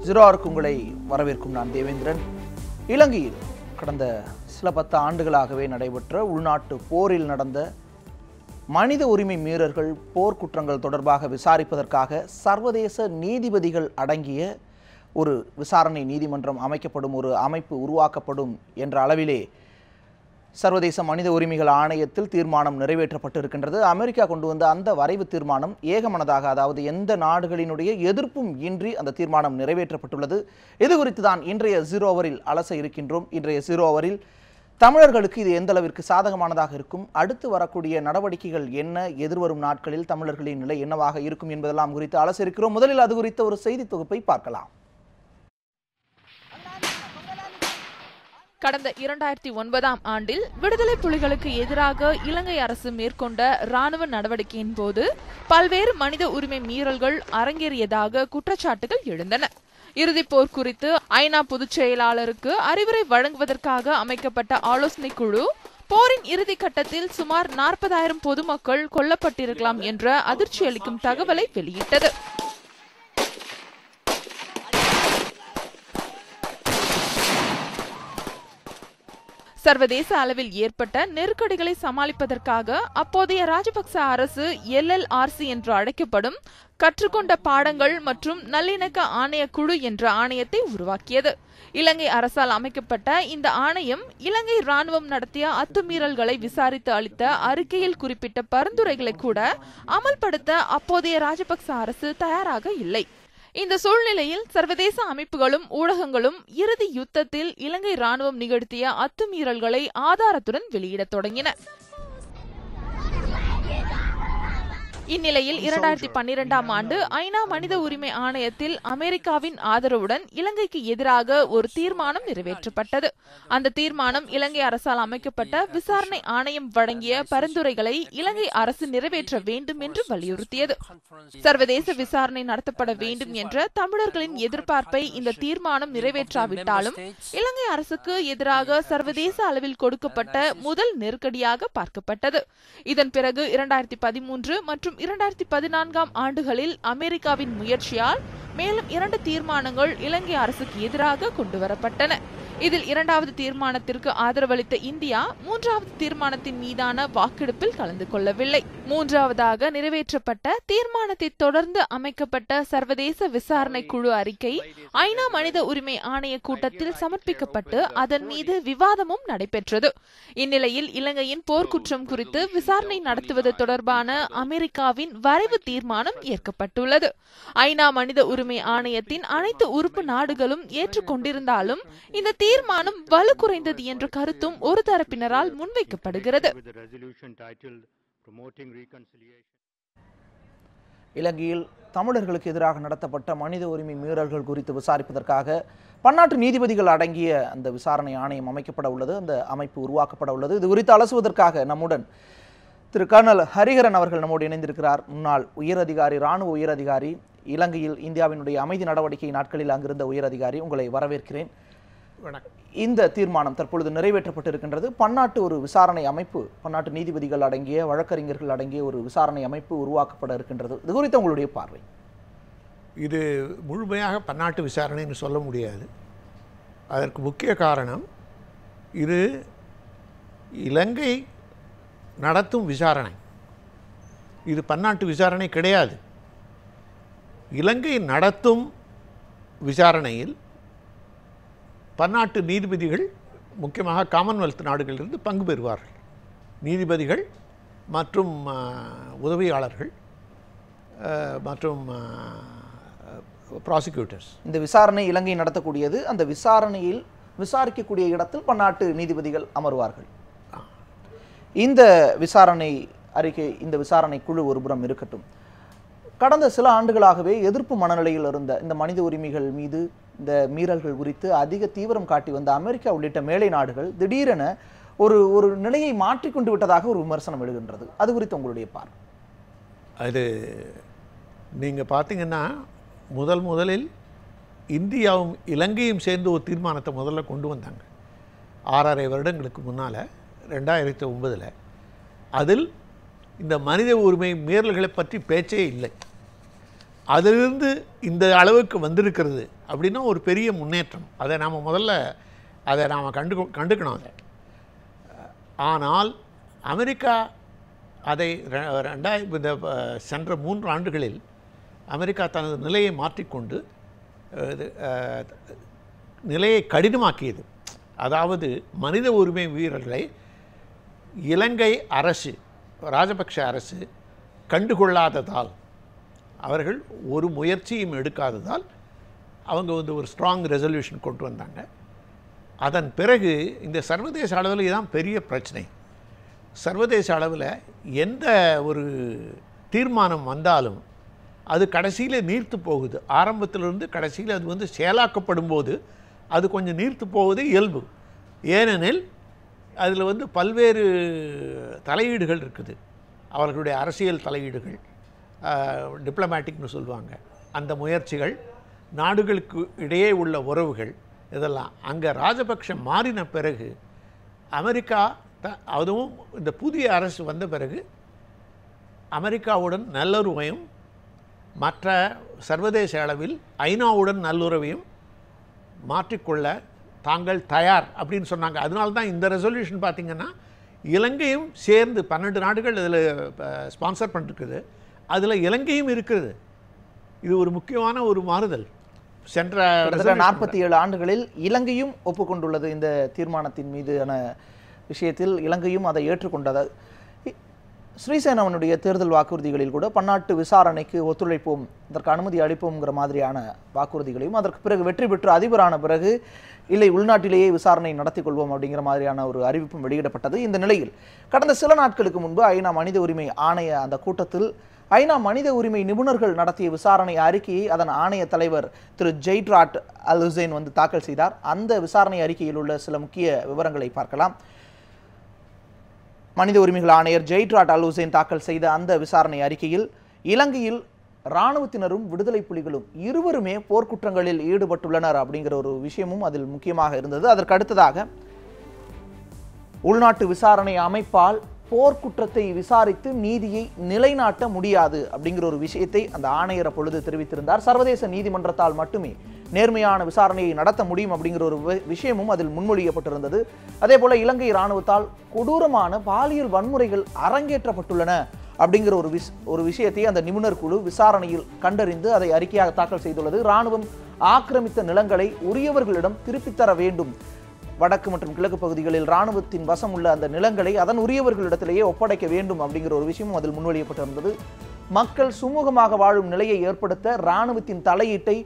ஜீரோஆருக்கு உங்களை வரவேற்கும் நான் தேவேந்திரன். இலங்கையில் கடந்த சில 10 ஆண்டுகளாகவே நடைபெற்ற உள்நாட்டு போரில் நடந்த மனித உரிமை மீறல்கள், போர்க்குற்றங்கள் தொடர்பாக விசாரிப்பதற்காக சர்வதேச நீதிபதிகள் அடங்கிய ஒரு விசாரணை நீதிமன்றம் அமைக்கப்படும், ஒரு அமைப்பு உருவாக்கப்படும் என்ற அளவிலே சர்வதேச மனித உரிமைகள் ஆணையத்தில் தீர்மானம் நிறைவேற்றப்பட்டிருக்கின்றது. அமெரிக்கா கொண்டு வந்த அந்த வரைவு தீர்மானம் ஏகமனதாக, அதாவது எந்த நாடுகளினுடைய எதிர்ப்பும் இன்றி அந்த தீர்மானம் நிறைவேற்றப்பட்டுள்ளது. இது குறித்து தான் இன்றைய ஜீரோ ஓவரில் அலச இருக்கின்றோம். இன்றைய ஜீரோ ஓவரில் தமிழர்களுக்கு இது எந்த அளவிற்கு சாதகமானதாக இருக்கும், அடுத்து வரக்கூடிய நடவடிக்கைகள் என்ன, எதிர்வரும் நாட்களில் தமிழர்களின் நிலை என்னவாக இருக்கும் என்பதெல்லாம் குறித்து அலச இருக்கிறோம். முதலில் அது குறித்த ஒரு செய்தி தொகுப்பை பார்க்கலாம். கடந்த 2009ஆம் ஆண்டில் விடுதலை புலிகளுக்கு எதிராக இலங்கை அரசு மேற்கொண்ட இராணுவ நடவடிக்கையின் போது பல்வேறு மனித உரிமை மீறல்கள் அரங்கேறியதாக குற்றச்சாட்டுகள் எழுந்தன. இறுதிப் போர் குறித்து ஐநா பொதுச் செயலாளருக்கு அறிவுரை வழங்குவதற்காக அமைக்கப்பட்ட ஆலோசனை குழு போரின் இறுதி கட்டத்தில் சுமார் 40,000 பொதுமக்கள் கொல்லப்பட்டிருக்கலாம் என்ற அதிர்ச்சியளிக்கும் தகவலை வெளியிட்டது. சர்வதேச அளவில் ஏற்பட்ட நெருக்கடிகளை சமாளிப்பதற்காக அப்போதைய ராஜபக்ச அரசு LLRC என்று அழைக்கப்படும் கற்றுக்கொண்ட பாடங்கள் மற்றும் நல்லிணக்க ஆணைய குழு என்ற ஆணையத்தை உருவாக்கியது. இலங்கை அரசால் அமைக்கப்பட்ட இந்த ஆணையம் இலங்கை ராணுவம் நடத்திய அத்துமீறல்களை விசாரித்து அளித்த அறிக்கையில் குறிப்பிட்ட பரிந்துரைகளை கூட அமல்படுத்த அப்போதைய ராஜபக்ச அரசு தயாராக இல்லை. இந்த சூழ்நிலையில் சர்வதேச அமைப்புகளும் ஊடகங்களும் இறுதி யுத்தத்தில் இலங்கை ராணுவம் நிகழ்த்திய அத்துமீறல்களை ஆதாரத்துடன் வெளியிடத் தொடங்கின. இந்நிலையில் 2012ஆம் ஆண்டு ஐநா மனித உரிமை ஆணையத்தில் அமெரிக்காவின் ஆதரவுடன் இலங்கைக்கு எதிராக ஒரு தீர்மானம் நிறைவேற்றப்பட்டது. அந்த தீர்மானம் இலங்கை அரசால் அமைக்கப்பட்ட விசாரணை ஆணையம் வழங்கிய பரிந்துரைகளை இலங்கை அரசு நிறைவேற்ற வேண்டும் என்று வலியுறுத்தியது. சர்வதேச விசாரணை நடத்தப்பட வேண்டும் என்ற தமிழர்களின் எதிர்பார்ப்பை இந்த தீர்மானம் நிறைவேற்றாவிட்டாலும் இலங்கை அரசுக்கு எதிராக சர்வதேச அளவில் கொடுக்கப்பட்ட முதல் நெருக்கடியாக பார்க்கப்பட்டது. இதன் பிறகு 2013 மற்றும் 2014ஆம் ஆண்டுகளில் அமெரிக்காவின் முயற்சியால் மேலும் 2 தீர்மானங்கள் இலங்கை அரசுக்கு எதிராக கொண்டுவரப்பட்டன. இதில் 2வது தீர்மானத்திற்கு ஆதரவளித்த இந்தியா 3வது தீர்மானத்தின் மீதான வாக்கெடுப்பில் கலந்து கொள்ளவில்லை. 3வதாக நிறைவேற்றப்பட்ட தீர்மானத்தை தொடர்ந்து அமைக்கப்பட்ட சர்வதேச விசாரணை குழு அறிக்கை ஐநா மனித உரிமை ஆணைய கூட்டத்தில் சமர்ப்பிக்கப்பட்டு அதன் மீது விவாதமும் நடைபெற்றது. இந்நிலையில் இலங்கையின் போர்க்குற்றம் குறித்து விசாரணை நடத்துவது தொடர்பான அமெரிக்காவின் வரைவு தீர்மானம் ஏற்கப்பட்டுள்ளது. ஐநா மனித உரிமை ஆணையத்தின் அனைத்து உறுப்பு நாடுகளும் ஏற்றுக்கொண்டிருந்தாலும் இந்த தீர்மானம் வலு குறைந்தது என்ற கருத்தும் ஒரு தரப்பினரால் முன்வைக்கப்படுகிறது. இலங்கையில் தமிழர்களுக்கு எதிராக நடத்தப்பட்ட மனித உரிமை மீறல்கள் குறித்து விசாரிப்பதற்காக பன்னாட்டு நீதிபதிகள் அடங்கிய அந்த விசாரணை ஆணையம் அமைக்கப்பட உள்ளது. அந்த அமைப்பு உருவாக்கப்பட உள்ளது. இது குறித்து அலசுவதற்காக நம்முடன் திரு கர்னல் ஹரிஹரன் அவர்கள் நம்மோடு இணைந்திருக்கிறார். முன்னாள் உயரதிகாரி, இராணுவ உயரதிகாரி, இலங்கையில் இந்தியாவினுடைய அமைதி நடவடிக்கை நாட்களில் அங்கிருந்த உயரதிகாரி. உங்களை வரவேற்கிறேன். இந்த தீர்மானம் தற்பொழுது நிறைவேற்றப்பட்டிருக்கின்றது. பன்னாட்டு ஒரு விசாரணை அமைப்பு, பன்னாட்டு நீதிபதிகள் அடங்கிய, வழக்கறிஞர்கள் அடங்கிய ஒரு விசாரணை அமைப்பு உருவாக்கப்பட இருக்கின்றது. இது குறித்து உங்களுடைய பார்வை? இது முழுமையாக பன்னாட்டு விசாரணைன்னு சொல்ல முடியாது. அதற்கு முக்கிய காரணம், இது இலங்கை நடத்தும் விசாரணை. இது பன்னாட்டு விசாரணை கிடையாது. இலங்கை நடத்தும் விசாரணையில் பன்னாட்டு நீதிபதிகள், முக்கியமாக காமன்வெல்த் நாடுகளிலிருந்து பங்கு பெறுவார்கள். நீதிபதிகள் மற்றும் உதவியாளர்கள் மற்றும் ப்ராசிக்யூட்டர்ஸ். இந்த விசாரணை இலங்கை நடத்தக்கூடியது. அந்த விசாரணையில் விசாரிக்கக்கூடிய இடத்தில் பன்னாட்டு நீதிபதிகள் அமர்வார்கள். இந்த விசாரணை அறிக்கை, இந்த விசாரணை குழு ஒருபுறம் இருக்கட்டும். கடந்த சில ஆண்டுகளாகவே எதிர்ப்பு மனநிலையில் இருந்த இந்த மனித உரிமைகள் மீது, இந்த மீறல்கள் குறித்து அதிக தீவிரம் காட்டி வந்த அமெரிக்கா உள்ளிட்ட மேலை நாடுகள் திடீரென ஒரு நிலையை மாற்றிக்கொண்டு விட்டதாக ஒரு விமர்சனம் எழுகின்றது. அது குறித்து உங்களுடைய பார்வை? அது நீங்கள் பார்த்தீங்கன்னா, முதலில் இந்தியாவும் இலங்கையும் சேர்ந்து ஒரு தீர்மானத்தை முதல்ல கொண்டு வந்தாங்க 6.5 வருடங்களுக்கு முன்னால், 2009. அதில் இந்த மனித உரிமை மீறல்களை பற்றி பேச்சே இல்லை. அதிலிருந்து இந்த அளவுக்கு வந்திருக்கிறது அப்படின்னா ஒரு பெரிய முன்னேற்றம். அதை நாம் முதல்ல நாம் கண்டுக்கணும் அதை. ஆனால் அமெரிக்கா அதை இந்த சென்ற 3 ஆண்டுகளில் அமெரிக்கா தனது நிலையை மாற்றிக்கொண்டு நிலையை கடினமாக்கியது. அதாவது மனித உரிமை வீரர்களை இலங்கை அரசு, ராஜபக்ஷ அரசு கண்டுகொள்ளாததால், அவர்கள் ஒரு முயற்சியும் எடுக்காததால் அவங்க ஒரு ஸ்ட்ராங் ரெசல்யூஷன் கொண்டு வந்தாங்க. அதன் பிறகு இந்த சர்வதேச அளவில் இதுதான் பெரிய பிரச்சனை. சர்வதேச அளவில் எந்த ஒரு தீர்மானம் வந்தாலும் அது கடைசியில் நீர்த்து போகுது. ஆரம்பத்திலிருந்து கடைசியில் அது செயலாக்கப்படும் போது அது கொஞ்சம் நீர்த்து போவது இயல்பு. ஏனெனில் அதில் பல்வேறு தலையீடுகள் இருக்குது. அவர்களுடைய அரசியல் தலையீடுகள், டிப்ளமேட்டிக்னு சொல்லுவாங்க, அந்த முயற்சிகள், நாடுகளுக்கு இடையே உள்ள உறவுகள், இதெல்லாம். அங்கே ராஜபக்ஷ மாறின பிறகு அமெரிக்கா அதுவும் இந்த புதிய அரசு வந்த பிறகு அமெரிக்காவுடன் நல்லுறவையும் மற்ற சர்வதேச அளவில் ஐநாவுடன் நல்லுறவையும் மாற்றிக்கொள்ள தாங்கள் தயார் அப்படின்னு சொன்னாங்க. அதனால தான் இந்த ரெசல்யூஷன் பார்த்திங்கன்னா இலங்கையும் சேர்ந்து 12 நாடுகள் இதில் ஸ்பான்சர் பண்ணிருக்குது. அதில் இலங்கையும் இருக்கிறது. இது ஒரு முக்கியமான ஒரு மாறுதல். சென்ற 47 ஆண்டுகளில் இலங்கையும் ஒப்புக்கொண்டுள்ளது. இந்த தீர்மானத்தின் மீதான விஷயத்தில் இலங்கையும் அதை ஏற்றுக்கொண்டது. ஸ்ரீசேனாவினுடைய தேர்தல் வாக்குறுதிகளில் கூட பன்னாட்டு விசாரணைக்கு ஒத்துழைப்போம், அதற்கு அனுமதி அளிப்போம்ங்கிற மாதிரியான வாக்குறுதிகளையும், அதற்கு பிறகு வெற்றி பெற்று அதிபரான பிறகு இல்லை உள்நாட்டிலேயே விசாரணை நடத்தி கொள்வோம் அப்படிங்கிற மாதிரியான ஒரு அறிவிப்பும் வெளியிடப்பட்டது. இந்த நிலையில் கடந்த சில நாட்களுக்கு முன்பு ஐநா மனித உரிமை ஆணைய அந்த கூட்டத்தில் ஐநா மனித உரிமை நிபுணர்கள் நடத்திய விசாரணை அறிக்கையை அதன் ஆணைய தலைவர் திரு ஜெய்ட்ராட் அல் ஹுசைன் தாக்கல் செய்தார். அந்த விசாரணை அறிக்கையில் உள்ள சில முக்கிய விவரங்களை பார்க்கலாம். மனித உரிமைகள் ஆணையர் ஜெய்ட்ராட் அல் ஹுசைன் தாக்கல் செய்த அந்த விசாரணை அறிக்கையில் இலங்கையில் இராணுவத்தினரும் விடுதலை புலிகளும் இருவருமே போர்க்குற்றங்களில் ஈடுபட்டுள்ளனர் அப்படிங்கிற ஒரு விஷயமும் அதில் முக்கியமாக இருந்தது. அதற்கு அடுத்ததாக உள்நாட்டு விசாரணை அமைப்பால் போர்க்குற்றத்தை விசாரித்து நீதியை நிலைநாட்ட முடியாது அப்படிங்கிற ஒரு விஷயத்தை அந்த ஆணையர் அப்பொழுது தெரிவித்திருந்தார். சர்வதேச நீதிமன்றத்தால் மட்டுமே நேர்மையான விசாரணையை நடத்த முடியும் அப்படிங்கிற ஒரு விஷயமும் அதில் முன்மொழியப்பட்டிருந்தது. அதே போல இலங்கை இராணுவத்தால் கொடூரமான பாலியல் வன்முறைகள் அரங்கேற்றப்பட்டுள்ளன அப்படிங்கிற ஒரு விஷயத்தை அந்த நிபுணர் குழு விசாரணையில் கண்டறிந்து அதை அறிக்கையாக தாக்கல் செய்துள்ளது. இராணுவம் ஆக்கிரமித்த நிலங்களை உரியவர்களிடம் திருப்பித்தர வேண்டும், வடக்கு மற்றும் கிழக்கு பகுதிகளில் இராணுவத்தின் வசம் உள்ள அந்த நிலங்களை அதன் உரியவர்களிடத்திலேயே ஒப்படைக்க வேண்டும் அப்படிங்கிற ஒரு விஷயமும் அதில் முன்மொழியப்பட்டிருந்தது. மக்கள் சுமூகமாக வாழும் நிலையை ஏற்படுத்த இராணுவத்தின் தலையீட்டை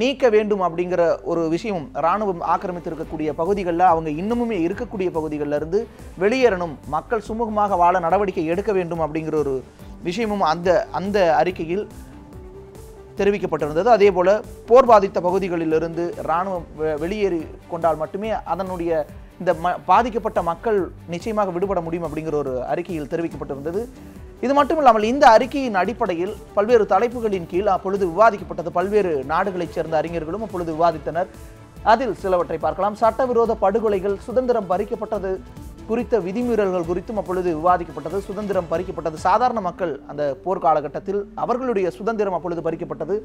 நீக்க வேண்டும் அப்படிங்கிற ஒரு விஷயமும், இராணுவம் ஆக்கிரமித்திருக்கக்கூடிய பகுதிகளில் அவங்க இன்னமுமே இருக்கக்கூடிய பகுதிகளில் இருந்து வெளியேறணும், மக்கள் சுமூகமாக வாழ நடவடிக்கை எடுக்க வேண்டும் அப்படிங்கிற ஒரு விஷயமும் அந்த அறிக்கையில் தெரிவிக்கப்பட்டிருந்தது. அதே போல போர் பாதித்த பகுதிகளிலிருந்து இராணுவம் வெளியேறி கொண்டால் மட்டுமே அதனுடைய இந்த பாதிக்கப்பட்ட மக்கள் நிச்சயமாக விடுபட முடியும் அப்படிங்கிற ஒரு அறிக்கையில் தெரிவிக்கப்பட்டிருந்தது. இது மட்டுமில்லாமல் இந்த அறிக்கையின் அடிப்படையில் பல்வேறு தலைப்புகளின் கீழ் அப்பொழுது விவாதிக்கப்பட்டது. பல்வேறு நாடுகளைச் சேர்ந்த அறிஞர்களும் அப்பொழுது விவாதித்தனர். அதில் சிலவற்றை பார்க்கலாம். சட்டவிரோத படுகொலைகள், சுதந்திரம் பறிக்கப்பட்டது குறித்த விதிமீறல்கள் குறித்தும் அப்பொழுது விவாதிக்கப்பட்டது. சுதந்திரம் பறிக்கப்பட்டது, சாதாரண மக்கள் அந்த போர் காலகட்டத்தில் அவர்களுடைய சுதந்திரம் அப்பொழுது பறிக்கப்பட்டது.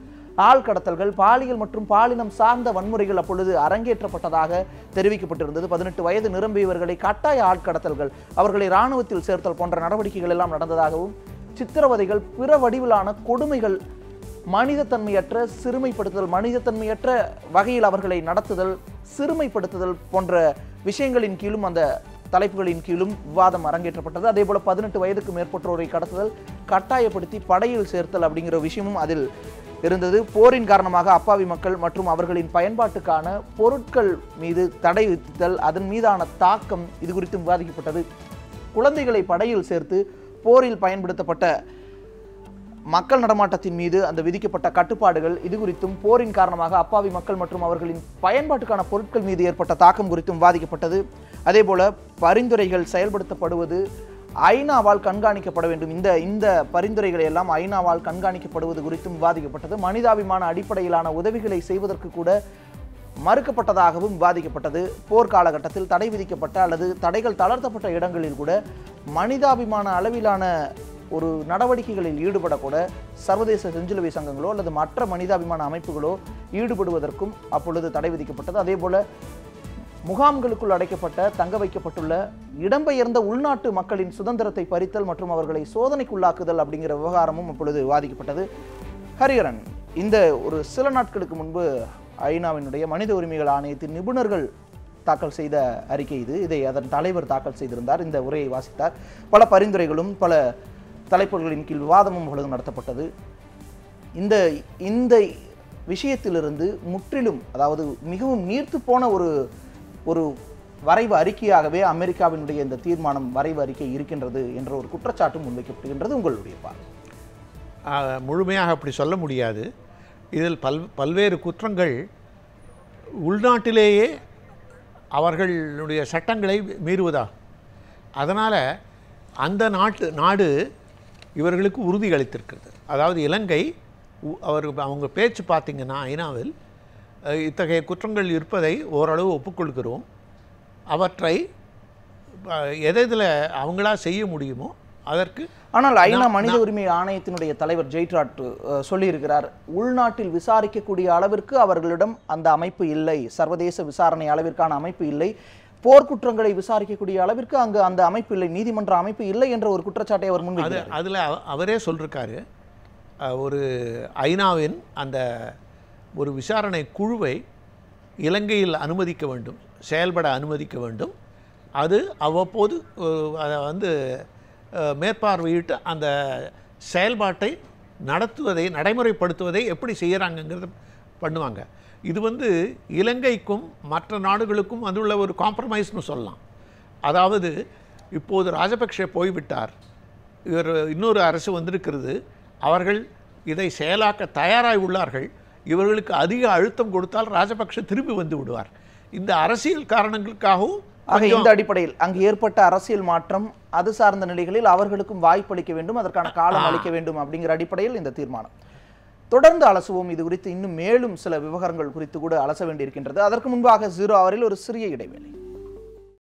ஆள்கடத்தல்கள், பாலியல் மற்றும் பாலினம் சார்ந்த வன்முறைகள் அப்பொழுது அரங்கேற்றப்பட்டதாக தெரிவிக்கப்பட்டிருந்தது. 18 வயது நிரம்பியவர்களை கட்டாய ஆட்கடத்தல்கள், அவர்களை இராணுவத்தில் சேர்த்தல் போன்ற நடவடிக்கைகள் எல்லாம் நடந்ததாகவும், சித்திரவதைகள், பிற வடிவிலான கொடுமைகள், மனிதத்தன்மையற்ற சிறுமைப்படுத்துதல், மனிதத்தன்மையற்ற வகையில் அவர்களை நடத்துதல், சிறுமைப்படுத்துதல் போன்ற விஷயங்களின் கீழும் அந்த தலைப்புகளின் கீழும் விவாதம் அரங்கேற்றப்பட்டது. அதே போல 18 வயதுக்கு மேற்பட்டோரை கடத்துதல், கட்டாயப்படுத்தி படையில் சேர்த்தல் அப்படிங்கிற விஷயமும் அதில் இருந்தது. போரின் காரணமாக அப்பாவி மக்கள் மற்றும் அவர்களின் பயன்பாட்டுக்கான பொருட்கள் மீது தடை விதித்தல், அதன் மீதான தாக்கம், இது குறித்து விவாதிக்கப்பட்டது. குழந்தைகளை படையில் சேர்த்து போரில் பயன்படுத்தப்பட்ட மக்கள் நடமாட்டத்தின் மீது அந்த விதிக்கப்பட்ட கட்டுப்பாடுகள், இது குறித்தும் போரின் காரணமாக அப்பாவி மக்கள் மற்றும் அவர்களின் பயன்பாட்டுக்கான பொருட்கள் மீது ஏற்பட்ட தாக்கம் குறித்தும் விவாதிக்கப்பட்டது. அதே போல பரிந்துரைகள் செயல்படுத்தப்படுவது ஐநாவால் கண்காணிக்கப்பட வேண்டும். இந்த பரிந்துரைகளை எல்லாம் ஐநாவால் கண்காணிக்கப்படுவது குறித்தும் விவாதிக்கப்பட்டது. மனிதாபிமான அடிப்படையிலான உதவிகளை செய்வதற்கு கூட மறுக்கப்பட்டதாகவும் விவாதிக்கப்பட்டது. போர் காலகட்டத்தில் தடை விதிக்கப்பட்ட அல்லது தடைகள் தளர்த்தப்பட்ட இடங்களில் கூட மனிதாபிமான அளவிலான ஒரு நடவடிக்கைகளில் ஈடுபடக்கூட சர்வதேச செஞ்சிலுவை சங்கங்களோ அல்லது மற்ற மனிதாபிமான அமைப்புகளோ ஈடுபடுவதற்கும் அப்பொழுது தடை விதிக்கப்பட்டது. அதே போல முகாம்களுக்குள் அடைக்கப்பட்ட தங்க வைக்கப்பட்டுள்ள இடம்பெயர்ந்த உள்நாட்டு மக்களின் சுதந்திரத்தை பறித்தல் மற்றும் அவர்களை சோதனைக்குள்ளாக்குதல் அப்படிங்கிற விவகாரமும் அப்பொழுது விவாதிக்கப்பட்டது. ஹரிஹரன், இந்த ஒரு சில நாட்களுக்கு முன்பு ஐநாவினுடைய மனித உரிமைகள் ஆணையத்தின் நிபுணர்கள் தாக்கல் செய்த அறிக்கை இதை அதன் தலைவர் தாக்கல் செய்திருந்தார். இந்த உரையை வாசித்தார். பல பரிந்துரைகளும் பல தலைப்புகளின் கீழ் விவாதமும் அப்பொழுது நடத்தப்பட்டது. இந்த விஷயத்திலிருந்து முற்றிலும், அதாவது மிகவும் நீர்த்து போன ஒரு வரைவு அறிக்கையாகவே அமெரிக்காவினுடைய இந்த தீர்மானம் வரைவு அறிக்கை இருக்கின்றது என்ற ஒரு குற்றச்சாட்டும் முன்வைக்கப்படுகின்றது. உங்களுடைய பார்வை? முழுமையாக அப்படி சொல்ல முடியாது. இதில் பல்வேறு குற்றங்கள் உள்நாட்டிலேயே அவர்களுடைய சட்டங்களை மீறுவதா. அதனால் அந்த நாடு இவர்களுக்கு உறுதி அளித்திருக்கிறது. அதாவது இலங்கை அவங்க பேச்சு பார்த்திங்கன்னா ஐநாவில் இத்தகைய குற்றங்கள் இருப்பதை ஓரளவு ஒப்புக்கொள்கிறோம், அவற்றை எதில் அவங்களா செய்ய முடியுமோ அதற்கு. ஆனால் ஐநா மனித உரிமை ஆணையத்தினுடைய தலைவர் ஜெய்ட்ராட் சொல்லியிருக்கிறார், உள்நாட்டில் விசாரிக்கக்கூடிய அளவிற்கு அவர்களிடம் அந்த அமைப்பு இல்லை, சர்வதேச விசாரணை அளவிற்கான அமைப்பு இல்லை, போர்க்குற்றங்களை விசாரிக்கக்கூடிய அளவிற்கு அங்கு அந்த அமைப்பு இல்லை, நீதிமன்ற அமைப்பு இல்லை என்ற ஒரு குற்றச்சாட்டை அவர் முன்வைக்கிறார். அதில் அவரே சொல்லிருக்காரு, ஒரு ஐநாவின் அந்த ஒரு விசாரணை குழுவை இலங்கையில் அனுமதிக்க வேண்டும், செயல்பட அனுமதிக்க வேண்டும். அது அவ்வப்போது அதை மேற்பார்வையிட்டு அந்த செயல்பாட்டை நடைமுறைப்படுத்துவதை எப்படி செய்கிறாங்கங்கிறத பண்ணுவாங்க. இது இலங்கைக்கும் மற்ற நாடுகளுக்கும் உள்ள ஒரு காம்ப்ரமைஸ்னு சொல்லலாம். அதாவது இப்போது ராஜபக்ஷ போய்விட்டார், இன்னொரு அரசு வந்திருக்கிறது, அவர்கள் இதை செயலாக்க தயாராக உள்ளார்கள், இவர்களுக்கு அதிக அழுத்தம் கொடுத்தால் ராஜபக்ஷ திரும்பி வந்து விடுவார். இந்த அரசியல் காரணங்களுக்காகவும் இந்த அடிப்படையில் அங்கு ஏற்பட்ட அரசியல் மாற்றம் அது சார்ந்த நிலைகளில் அவர்களுக்கும் வாய்ப்பளிக்க வேண்டும், அதற்கான காலம் அளிக்க வேண்டும் அப்படிங்கிற அடிப்படையில் இந்த தீர்மானம். தொடர்ந்து அலசுவோம். இது குறித்து இன்னும் மேலும் சில விவகாரங்கள் குறித்து கூட அலச வேண்டியிருக்கின்றது. அதற்கு முன்பாக 0 ஹவரில் ஒரு சிறிய இடைவேளை.